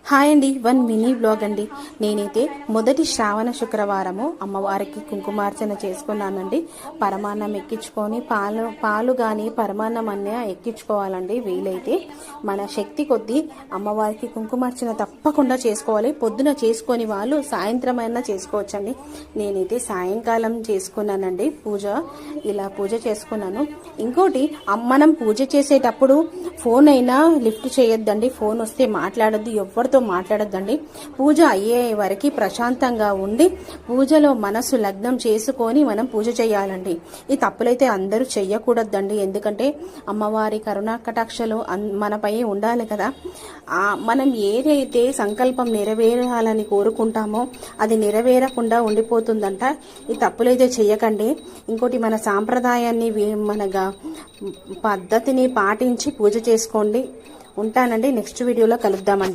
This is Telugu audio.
హాయ్ అండి, వన్ మినీ బ్లాగ్ అండి. నేనైతే మొదటి శ్రావణ శుక్రవారము అమ్మవారికి కుంకుమార్చన చేసుకున్నానండి. పరమాన్నం ఎక్కించుకొని పాలు కానీ పరమాన్నం అన్నీ ఎక్కించుకోవాలండి. వీలైతే మన శక్తి కొద్దీ అమ్మవారికి కుంకుమార్చన తప్పకుండా చేసుకోవాలి. పొద్దున చేసుకొని వాళ్ళు సాయంత్రం అయినా చేసుకోవచ్చండి. నేనైతే సాయంకాలం చేసుకున్నానండి ఇలా పూజ చేసుకున్నాను. ఇంకోటి, మనం పూజ చేసేటప్పుడు ఫోన్ అయినా లిఫ్ట్ చేయొద్దండి. ఫోన్ వస్తే మాట్లాడొద్దు, ఎవరితో మాట్లాడొద్దండి. పూజ అయ్యే వరకు ప్రశాంతంగా ఉండి పూజలో మనసు లగ్నం చేసుకొని మనం పూజ చేయాలండి. ఈ తప్పులైతే అందరూ చెయ్యకూడదండి. ఎందుకంటే అమ్మవారి కరుణా కటాక్షలు మనపై ఉండాలి కదా. మనం ఏదైతే సంకల్పం నెరవేరాలని కోరుకుంటామో అది నెరవేరకుండా ఉండిపోతుందంట. ఈ తప్పులైతే చెయ్యకండి. ఇంకోటి, మన సాంప్రదాయాన్ని మన పద్ధతిని పాటించి పూజ చేసుకోండి. ఉంటానండి. నెక్స్ట్ వీడియోలో కలుద్దామండి.